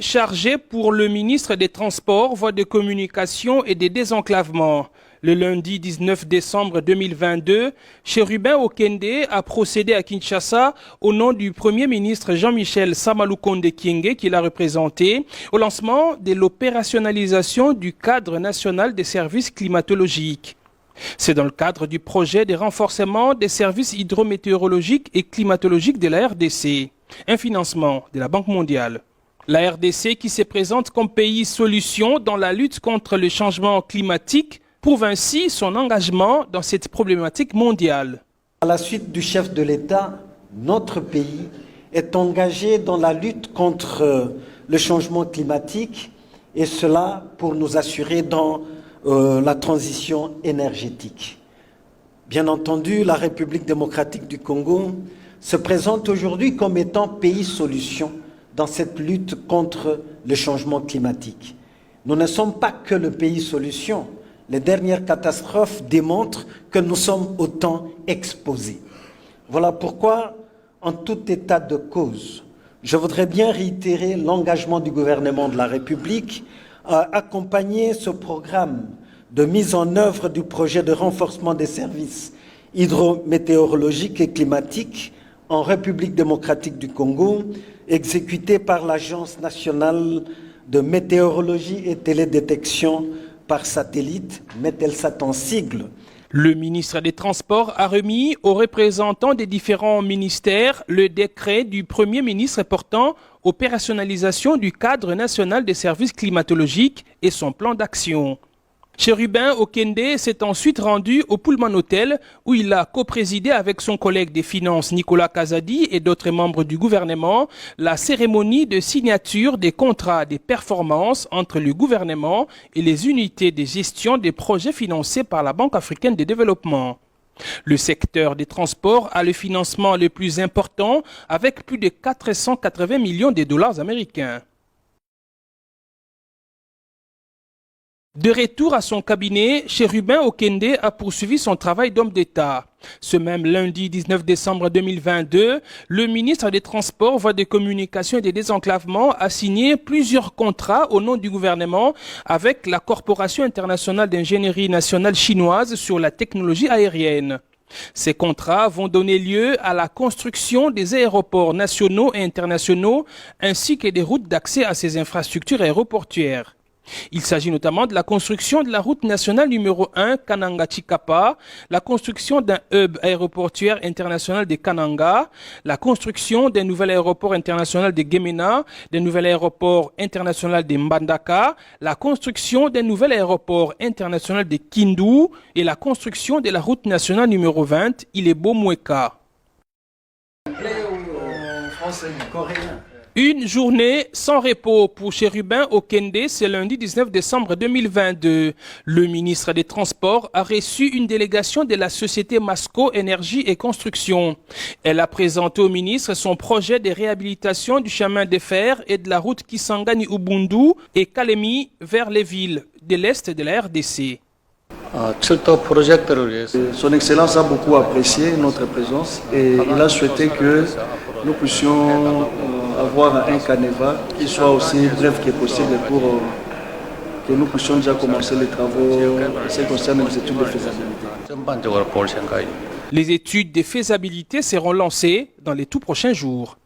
Chargé pour le ministre des Transports, Voies de communication et des désenclavements. Le lundi 19 décembre 2022, Chérubin Okende a procédé à Kinshasa au nom du Premier ministre Jean-Michel Samalukonde Kyenge qui l'a représenté au lancement de l'opérationnalisation du cadre national des services climatologiques. C'est dans le cadre du projet de renforcement des services hydrométéorologiques et climatologiques de la RDC, un financement de la Banque mondiale. La RDC, qui se présente comme pays solution dans la lutte contre le changement climatique, prouve ainsi son engagement dans cette problématique mondiale. À la suite du chef de l'État, notre pays est engagé dans la lutte contre le changement climatique et cela pour nous assurer dans la transition énergétique. Bien entendu, la République démocratique du Congo se présente aujourd'hui comme étant pays solution dans cette lutte contre le changement climatique. Nous ne sommes pas que le pays solution. Les dernières catastrophes démontrent que nous sommes autant exposés. Voilà pourquoi, en tout état de cause, je voudrais bien réitérer l'engagement du gouvernement de la République à accompagner ce programme de mise en œuvre du projet de renforcement des services hydrométéorologiques et climatiques en République démocratique du Congo, exécuté par l'Agence nationale de météorologie et télédétection par satellite, METELSAT en sigle. Le ministre des Transports a remis aux représentants des différents ministères le décret du Premier ministre portant opérationnalisation du cadre national des services climatologiques et son plan d'action. Chérubin Okende s'est ensuite rendu au Pullman Hotel où il a coprésidé avec son collègue des Finances Nicolas Kazadi et d'autres membres du gouvernement la cérémonie de signature des contrats des performances entre le gouvernement et les unités de gestion des projets financés par la Banque africaine de développement. Le secteur des transports a le financement le plus important avec plus de 480 millions de dollars américains. De retour à son cabinet, Chérubin Okende a poursuivi son travail d'homme d'État. Ce même lundi 19 décembre 2022, le ministre des Transports, Voies de communication et des désenclavements a signé plusieurs contrats au nom du gouvernement avec la Corporation internationale d'ingénierie nationale chinoise sur la technologie aérienne. Ces contrats vont donner lieu à la construction des aéroports nationaux et internationaux ainsi que des routes d'accès à ces infrastructures aéroportuaires. Il s'agit notamment de la construction de la route nationale numéro 1 Kananga-Chikapa, la construction d'un hub aéroportuaire international de Kananga, la construction d'un nouvel aéroport international de Gemena, d'un nouvel aéroport international de Mbandaka, la construction d'un nouvel aéroport international de Kindu et la construction de la route nationale numéro 20 Ilebo-Mweka. Une journée sans repos pour Chérubin Okende ce lundi 19 décembre 2022. Le ministre des Transports a reçu une délégation de la société Masco Énergie et Construction. Elle a présenté au ministre son projet de réhabilitation du chemin de fer et de la route Kisangani-Ubundu et Kalemi vers les villes de l'Est de la RDC. Son Excellence a beaucoup apprécié notre présence et il a souhaité que nous puissions avoir un canevas qui soit aussi bref que possible pour que nous puissions déjà commencer les travaux en ce qui concerne les études de faisabilité. Les études de faisabilité seront lancées dans les tout prochains jours.